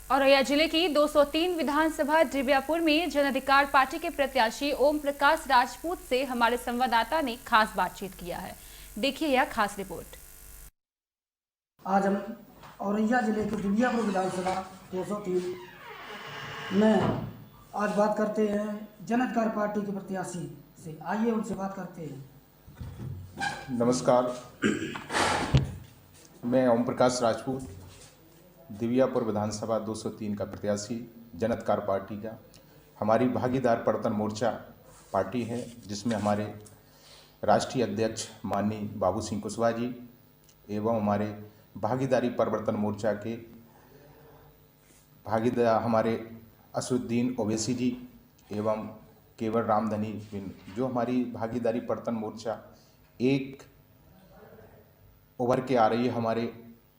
औरैया जिले की 203 विधानसभा दिव्यापुर में जन अधिकार पार्टी के प्रत्याशी ओम प्रकाश राजपूत से हमारे संवाददाता ने खास बातचीत किया है। देखिए यह खास रिपोर्ट। आज हम औरैया जिले के दिव्यापुर विधानसभा 203 में आज बात करते हैं जन अधिकार पार्टी के प्रत्याशी से। आइए उनसे बात करते हैं। नमस्कार, मैं ओम प्रकाश राजपूत दिव्यापुर विधानसभा 203 का प्रत्याशी जन अधिकार पार्टी का। हमारी भागीदार परिवर्तन मोर्चा पार्टी है जिसमें हमारे राष्ट्रीय अध्यक्ष माननीय बाबू सिंह कुशवाहा जी एवं हमारे भागीदारी परिवर्तन मोर्चा के भागीदार हमारे असुद्दीन ओवैसी जी एवं केवल रामधनी जो हमारी भागीदारी परिवर्तन मोर्चा एक उभर के आ रही है। हमारे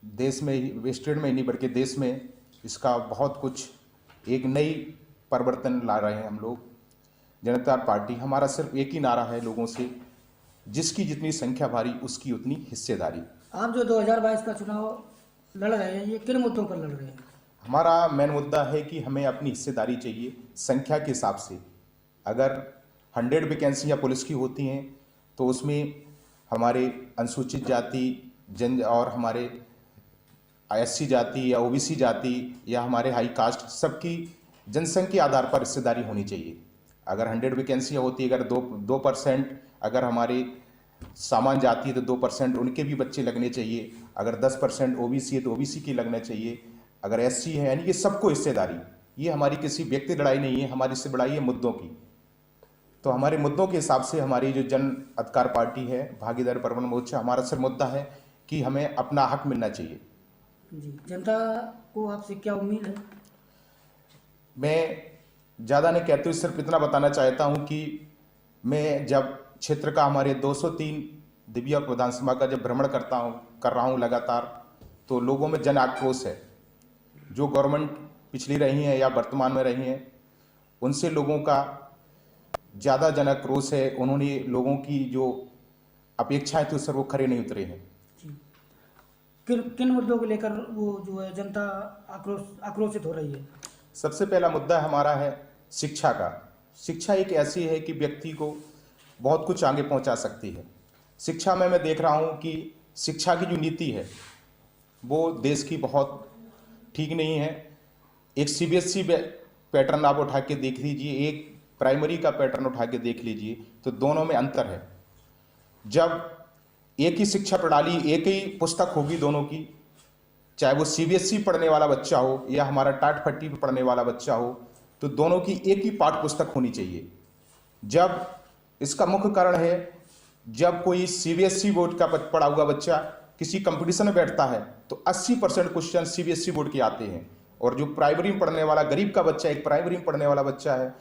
देश में ही, स्टेट में ही नहीं बल्कि देश में इसका बहुत कुछ एक नई परिवर्तन ला रहे हैं हम लोग। जनता पार्टी हमारा सिर्फ एक ही नारा है लोगों से, जिसकी जितनी संख्या भारी उसकी उतनी हिस्सेदारी। आप जो 2022 का चुनाव लड़ रहे हैं, ये किन मुद्दों पर लड़ रहे हैं? हमारा मेन मुद्दा है कि हमें अपनी हिस्सेदारी चाहिए संख्या के हिसाब से। अगर 100 वैकेंसियाँ पुलिस की होती हैं तो उसमें हमारे अनुसूचित जाति जन और हमारे एससी जाति या ओबीसी जाति या हमारे हाई कास्ट सबकी जनसंख्या आधार पर हिस्सेदारी होनी चाहिए। अगर 100 वैकेंसियाँ होती है, अगर 2% अगर हमारे सामान्य जाति है तो 2% उनके भी बच्चे लगने चाहिए। अगर 10% ओबीसी है तो ओबीसी की लगना चाहिए। अगर एससी है, यानी कि सबको हिस्सेदारी। ये हमारी किसी व्यक्ति लड़ाई नहीं है, हमारी इससे लड़ाई है मुद्दों की। तो हमारे मुद्दों के हिसाब से हमारी जो जन अधिकार पार्टी है भागीदारी परिवर्तन मोर्चा, हमारा सिर्फ मुद्दा है कि हमें अपना हक मिलना चाहिए। जी, जनता को आपसे क्या उम्मीद है? मैं ज़्यादा नहीं कहते हुए सिर्फ इतना बताना चाहता हूं कि मैं जब क्षेत्र का हमारे 203 दिव्यापुर विधानसभा का जब भ्रमण कर रहा हूं लगातार, तो लोगों में जन आक्रोश है। जो गवर्नमेंट पिछली रही है या वर्तमान में रही है, उनसे लोगों का ज़्यादा जन आक्रोश है। उन्होंने लोगों की जो अपेक्षाएं थी उस पर वो खरे नहीं उतरे हैं। किन मुद्दों को लेकर वो जो है जनता आक्रोशित हो रही है? सबसे पहला मुद्दा हमारा है शिक्षा का। शिक्षा एक ऐसी है कि व्यक्ति को बहुत कुछ आगे पहुंचा सकती है। शिक्षा में मैं देख रहा हूं कि शिक्षा की जो नीति है वो देश की बहुत ठीक नहीं है। एक सीबीएसई पैटर्न आप उठा के देख लीजिए, एक प्राइमरी का पैटर्न उठा के देख लीजिए, तो दोनों में अंतर है। जब एक ही शिक्षा प्रणाली, एक ही पुस्तक होगी दोनों की, चाहे वो सीबीएसई पढ़ने वाला बच्चा हो या हमारा टाट फट्टी पे पढ़ने वाला बच्चा हो, तो दोनों की एक ही पाठ्य पुस्तक होनी चाहिए। जब इसका मुख्य कारण है, जब कोई सीबीएसई बोर्ड का पढ़ा हुआ बच्चा किसी कंपटीशन में बैठता है तो 80% क्वेश्चन सीबीएसई बोर्ड के आते हैं, और जो प्राइमरी में पढ़ने वाला गरीब का बच्चा, एक प्राइमरी में पढ़ने वाला बच्चा है,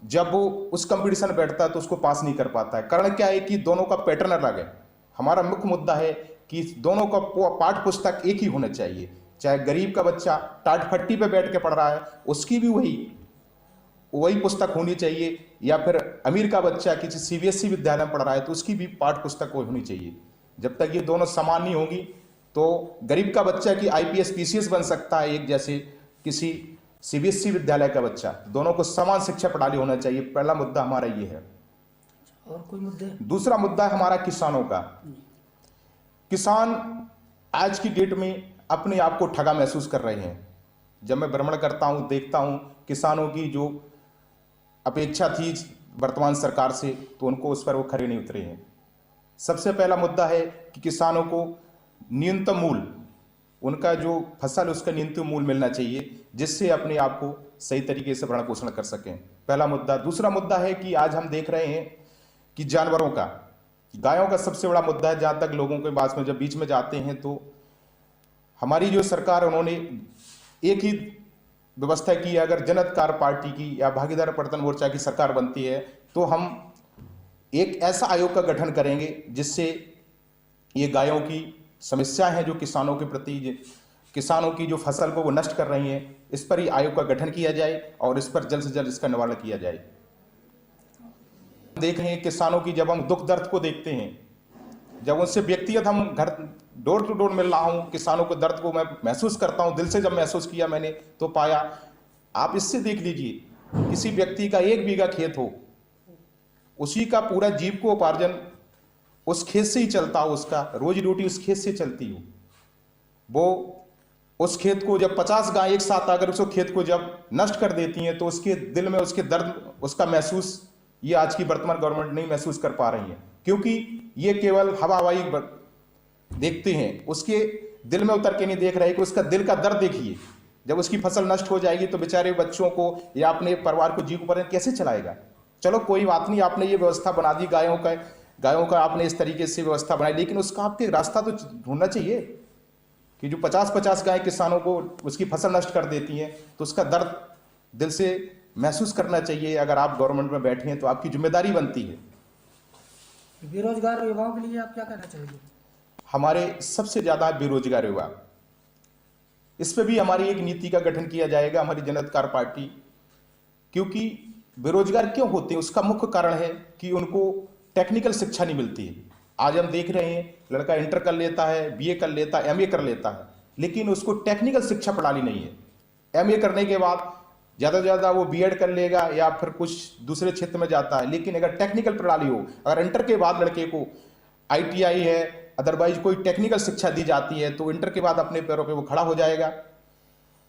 जब वो उस कंपटीशन में बैठता है तो उसको पास नहीं कर पाता है। कारण क्या है कि दोनों का पैटर्न अलग है। हमारा मुख्य मुद्दा है कि दोनों का पाठ्य पुस्तक एक ही होना चाहिए। चाहे गरीब का बच्चा टाट फट्टी पे बैठ के पढ़ रहा है, उसकी भी वही पुस्तक होनी चाहिए, या फिर अमीर का बच्चा किसी सीबीएसई विद्यालय में पढ़ रहा है तो उसकी भी पाठ्य पुस्तक वही होनी चाहिए। जब तक ये दोनों समान नहीं होंगी तो गरीब का बच्चा की आईपीएस पीसीएस बन सकता है एक जैसे किसी सीबीएसई विद्यालय का बच्चा। दोनों को समान शिक्षा प्रणाली होना चाहिए। पहला मुद्दा हमारा ये है। और कोई मुद्दे? दूसरा मुद्दा है हमारा किसानों का। किसान आज की डेट में अपने आप को ठगा महसूस कर रहे हैं। जब मैं भ्रमण करता हूं, देखता हूं किसानों की जो अपेक्षा थी वर्तमान सरकार से, तो उनको उस पर वो खरे नहीं उतरे हैं। सबसे पहला मुद्दा है कि किसानों को न्यूनतम मूल्य, उनका जो फसल है उसका न्यूनतम मूल्य मिलना चाहिए, जिससे अपने आप को सही तरीके से भरण पोषण कर सकें। पहला मुद्दा। दूसरा मुद्दा है कि आज हम देख रहे हैं कि जानवरों का, गायों का सबसे बड़ा मुद्दा है। जहाँ तक लोगों के पास में जब बीच में जाते हैं तो हमारी जो सरकार, उन्होंने एक ही व्यवस्था की है। अगर जन अधिकार पार्टी की या भागीदारी परिवर्तन मोर्चा की सरकार बनती है तो हम एक ऐसा आयोग का गठन करेंगे जिससे ये गायों की समस्याएं हैं जो किसानों के प्रति, किसानों की जो फसल को वो नष्ट कर रही हैं, इस पर ही आयोग का गठन किया जाए और इस पर जल्द से जल्द इसका निवारण किया जाए। देख रहे हैं किसानों की, जब हम दुख दर्द को देखते हैं जब उनसे व्यक्तिगत हम घर डोर टू डोर मिल रहा हूँ, किसानों को दर्द को मैं महसूस करता हूँ, दिल से जब महसूस किया मैंने तो पाया। आप इससे देख लीजिए, किसी व्यक्ति का 1 बीघा खेत हो, उसी का पूरा जीविकोपार्जन उस खेत से ही चलता हो, उसका रोजी रोटी उस खेत से चलती हो। वो उस खेत को जब 50 गाय एक साथ अगर उस खेत को जब नष्ट कर देती हैं तो उसके दिल में उसके दर्द, उसका महसूस ये आज की वर्तमान गवर्नमेंट नहीं महसूस कर पा रही है, क्योंकि ये केवल हवाई देखते हैं, उसके दिल में उतर के नहीं देख रहे कि उसका दिल का दर्द देखिए। जब उसकी फसल नष्ट हो जाएगी तो बेचारे बच्चों को या अपने परिवार को जीविकोपार्जन कैसे चलाएगा। चलो कोई बात नहीं, आपने ये व्यवस्था बना दी, गायों का आपने इस तरीके से व्यवस्था बनाई, लेकिन उसका आपके रास्ता तो ढूंढना चाहिए कि जो 50-50 गाय किसानों को उसकी फसल नष्ट कर देती हैं तो उसका दर्द दिल से महसूस करना चाहिए। अगर आप गवर्नमेंट में बैठे हैं तो आपकी जिम्मेदारी बनती है। बेरोजगार युवाओं के लिए आप क्या कहना चाहेंगे? हमारे सबसे ज़्यादा बेरोजगार युवा, इस पर भी हमारी एक नीति का गठन किया जाएगा, हमारी जन अधिकार पार्टी। क्योंकि बेरोजगार क्यों होते हैं, उसका मुख्य कारण है कि उनको टेक्निकल शिक्षा नहीं मिलती है। आज हम देख रहे हैं, लड़का इंटर कर लेता है, बीए कर लेता है, एमए कर लेता है, लेकिन उसको टेक्निकल शिक्षा प्रणाली नहीं है। एमए करने के बाद ज़्यादा से ज़्यादा वो बीएड कर लेगा या फिर कुछ दूसरे क्षेत्र में जाता है, लेकिन अगर टेक्निकल प्रणाली हो, अगर इंटर के बाद लड़के को आईटीआई है, अदरवाइज कोई टेक्निकल शिक्षा दी जाती है तो इंटर के बाद अपने पैरों पे वो खड़ा हो जाएगा।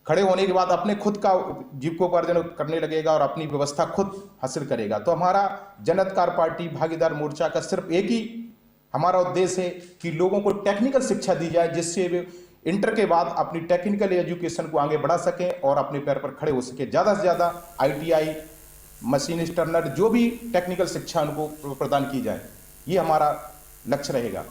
खड़े होने के बाद अपने खुद का जीविकोपार्जन करने लगेगा और अपनी व्यवस्था खुद हासिल करेगा। तो हमारा जन अधिकार पार्टी भागीदार मोर्चा का सिर्फ एक ही हमारा उद्देश्य है कि लोगों को टेक्निकल शिक्षा दी जाए, जिससे वे इंटर के बाद अपनी टेक्निकल एजुकेशन को आगे बढ़ा सकें और अपने पैर पर खड़े हो सके। ज़्यादा से ज़्यादा आईटीआई, मशीनिस्ट, टर्नर, जो भी टेक्निकल शिक्षा उनको प्रदान की जाए, ये हमारा लक्ष्य रहेगा।